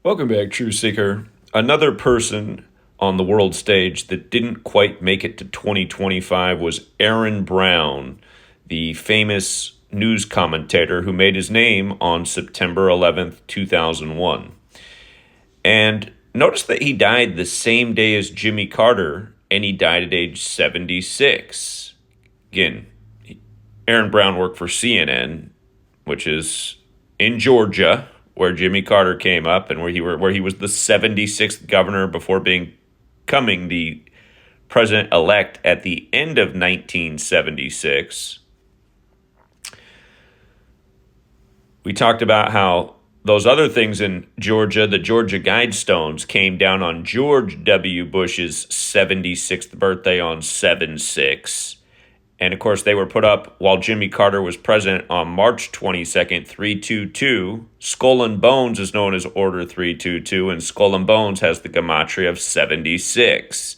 Welcome back, True Seeker. Another person on the world stage that didn't quite make it to 2025 was Aaron Brown, the famous news commentator who made his name on September 11th, 2001. And notice that he died the same day as Jimmy Carter, and he died at age 76. Again, Aaron Brown worked for CNN, which is in Georgia, where Jimmy Carter came up and where he was the 76th governor before becoming the president-elect at the end of 1976. We talked about how those other things in Georgia, the Georgia Guidestones, came down on George W. Bush's 76th birthday on 7/6. And, of course, they were put up while Jimmy Carter was president on March 22nd, 322. Skull and Bones is known as Order 322, and Skull and Bones has the gematria of 76.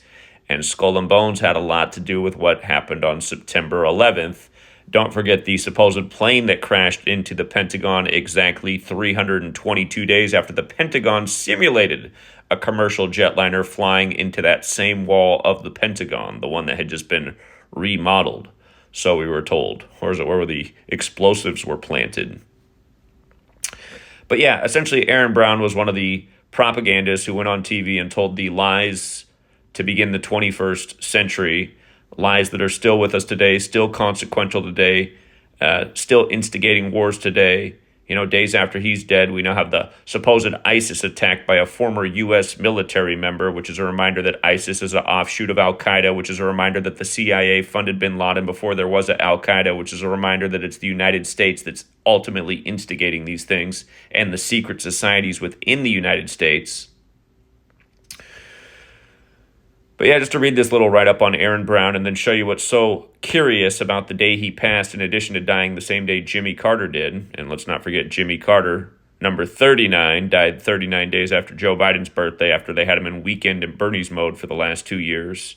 And Skull and Bones had a lot to do with what happened on September 11th. Don't forget the supposed plane that crashed into the Pentagon exactly 322 days after the Pentagon simulated a commercial jetliner flying into that same wall of the Pentagon, the one that had just been remodeled, so we were told, or is it where the explosives were planted? But yeah, essentially Aaron Brown was one of the propagandists who went on TV and told the lies to begin the 21st century, lies that are still with us today, still consequential today, still instigating wars today. You know, days after he's dead, we now have the supposed ISIS attack by a former U.S. military member, which is a reminder that ISIS is an offshoot of al-Qaeda, which is a reminder that the CIA funded bin Laden before there was an al-Qaeda, which is a reminder that it's the United States that's ultimately instigating these things and the secret societies within the United States. But yeah, just to read this little write-up on Aaron Brown and then show you what's so curious about the day he passed, in addition to dying the same day Jimmy Carter did. And let's not forget Jimmy Carter, number 39, died 39 days after Joe Biden's birthday, after they had him in weekend and Bernie's mode for the last 2 years.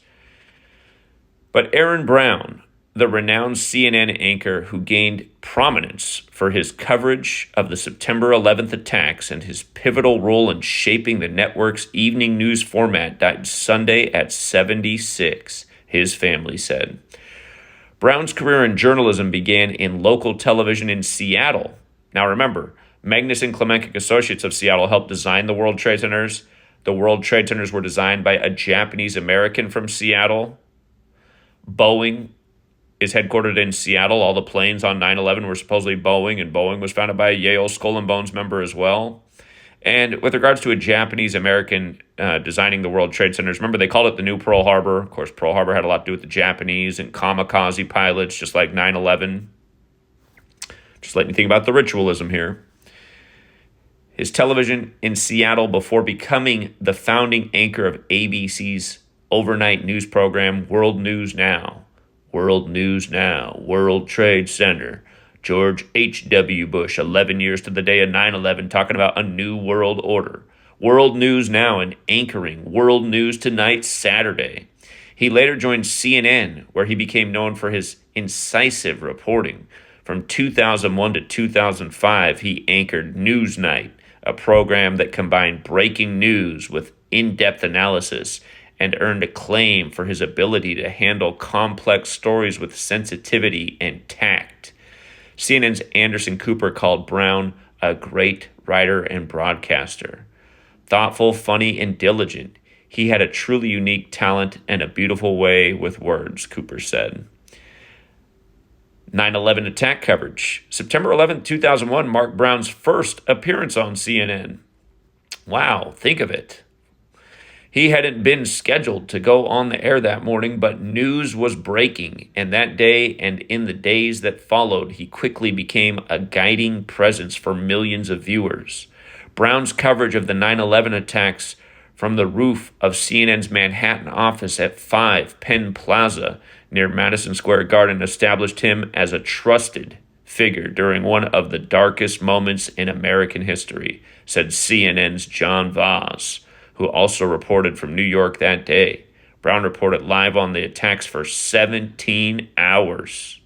But Aaron Brown, the renowned CNN anchor who gained prominence for his coverage of the September 11th attacks and his pivotal role in shaping the network's evening news format, died Sunday at 76, his family said. Brown's career in journalism began in local television in Seattle. Now remember, Magnus and Klemenkic Associates of Seattle helped design the World Trade Centers. The World Trade Centers were designed by a Japanese American from Seattle. Boeing is headquartered in Seattle. All the planes on 9/11 were supposedly Boeing, and Boeing was founded by a Yale Skull and Bones member as well. And with regards to a Japanese-American designing the World Trade Centers, remember they called it the new Pearl Harbor. Of course, Pearl Harbor had a lot to do with the Japanese and kamikaze pilots, just like 9/11. Just letting you think about the ritualism here. His television in Seattle before becoming the founding anchor of ABC's overnight news program, World News Now. World News Now, World Trade Center, George H.W. Bush, 11 years to the day of 9/11, talking about a new world order. World News Now and anchoring World News Tonight Saturday. He later joined CNN, where he became known for his incisive reporting. From 2001 to 2005, he anchored Newsnight, a program that combined breaking news with in-depth analysis, and earned acclaim for his ability to handle complex stories with sensitivity and tact. CNN's Anderson Cooper called Brown a great writer and broadcaster. Thoughtful, funny, and diligent, he had a truly unique talent and a beautiful way with words, Cooper said. 9/11 attack coverage. September 11, 2001 marked Brown's first appearance on CNN. Wow, think of it. He hadn't been scheduled to go on the air that morning, but news was breaking, and that day and in the days that followed, he quickly became a guiding presence for millions of viewers. Brown's coverage of the 9/11 attacks from the roof of CNN's Manhattan office at 5 Penn Plaza near Madison Square Garden established him as a trusted figure during one of the darkest moments in American history, said CNN's John Voss, who also reported from New York that day. Brown reported live on the attacks for 17 hours.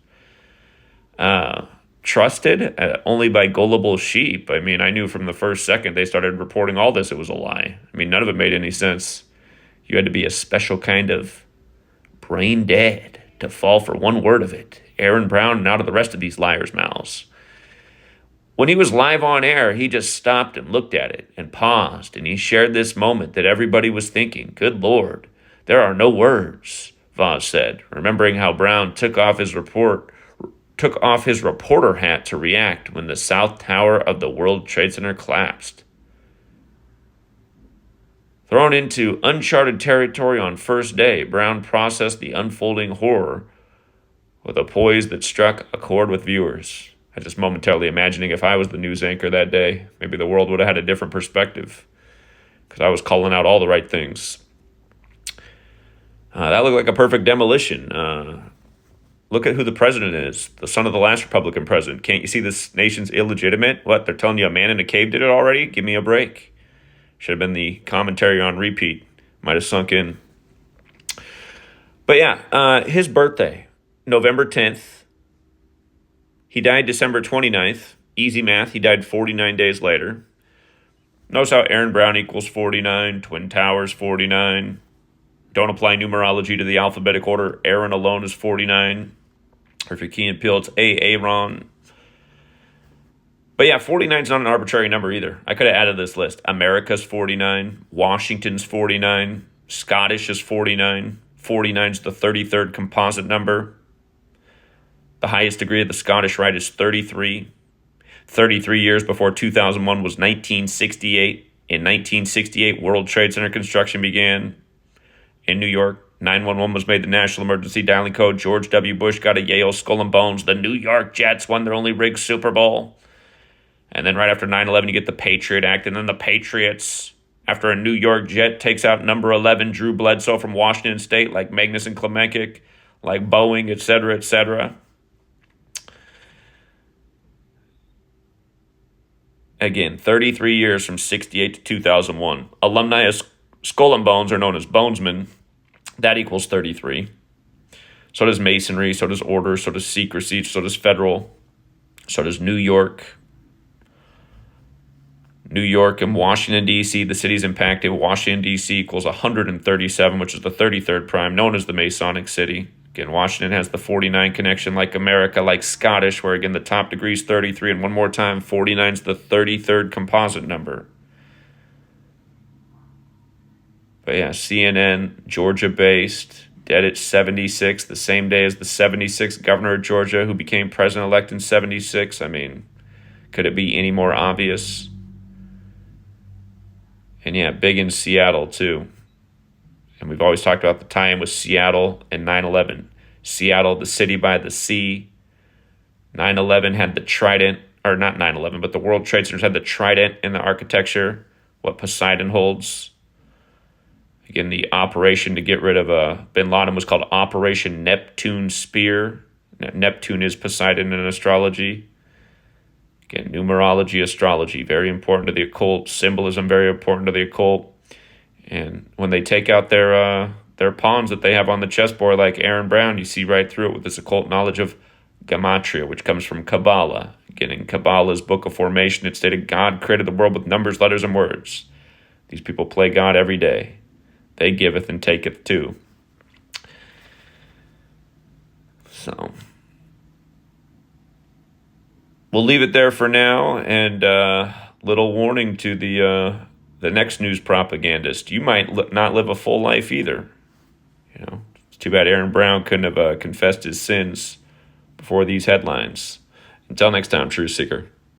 trusted only by gullible sheep. I mean, I knew from the first second they started reporting all this, it was a lie. I mean, none of it made any sense. You had to be a special kind of brain dead to fall for one word of it. Aaron Brown and out of the rest of these liars' mouths. When he was live on air, he just stopped and looked at it and paused, and he shared this moment that everybody was thinking, good Lord, there are no words, Voss said, remembering how Brown took off his reporter hat to react when the South Tower of the World Trade Center collapsed. Thrown into uncharted territory on first day, Brown processed the unfolding horror with a poise that struck a chord with viewers. I just momentarily imagining if I was the news anchor that day, maybe the world would have had a different perspective because I was calling out all the right things. That looked like a perfect demolition. Look at who the president is, the son of the last Republican president. Can't you see this nation's illegitimate? What, they're telling you a man in a cave did it already? Give me a break. Should have been the commentary on repeat. Might have sunk in. But yeah, his birthday, November 10th. He died December 29th. Easy math, he died 49 days later. Notice how Aaron Brown equals 49, Twin Towers 49. Don't apply numerology to the alphabetic order. Aaron alone is 49. Or if you're Key and Peele, it's Aaron. But yeah, 49 is not an arbitrary number either. I could have added this list. America's 49. Washington's 49. Scottish is 49. 49 is the 33rd composite number. The highest degree of the Scottish Rite is 33. 33 years before 2001 was 1968. In 1968, World Trade Center construction began in New York. 911 was made the national emergency dialing code. George W. Bush got a Yale Skull and Bones. The New York Jets won their only rigged Super Bowl. And then right after 9/11, you get the Patriot Act. And then the Patriots, after a New York Jet takes out number 11, Drew Bledsoe from Washington State, like Magnus and Klemenkic, like Boeing, et cetera, et cetera. Again, 33 years from 68 to 2001. Alumni of Skull and Bones are known as Bonesmen. That equals 33. So does Masonry, so does Order, so does Secrecy, so does Federal, so does New York. New York and Washington, D.C., the cities impacted. Washington, D.C. equals 137, which is the 33rd prime, known as the Masonic City. Again, Washington has the 49 connection like America, like Scottish, where, again, the top degree is 33. And one more time, 49 is the 33rd composite number. But yeah, CNN, Georgia-based, dead at 76, the same day as the 76th governor of Georgia who became president-elect in 76. I mean, could it be any more obvious? And yeah, big in Seattle, too. And we've always talked about the tie-in with Seattle and 9/11. Seattle, the city by the sea. 9/11 had the trident, or not 9/11, but the World Trade Centers had the trident in the architecture, what Poseidon holds. Again, the operation to get rid of bin Laden was called Operation Neptune Spear. Neptune is Poseidon in astrology. Again, numerology, astrology, very important to the occult. Symbolism, very important to the occult. And when they take out their pawns that they have on the chessboard, like Aaron Brown, you see right through it with this occult knowledge of Gematria, which comes from Kabbalah. Again, in Kabbalah's Book of Formation, it stated God created the world with numbers, letters, and words. These people play God every day. They giveth and taketh too. So we'll leave it there for now, and little warning to the next news propagandist. You might not live a full life either. You know, it's too bad Aaron Brown couldn't have confessed his sins before these headlines. Until next time, Truth Seeker.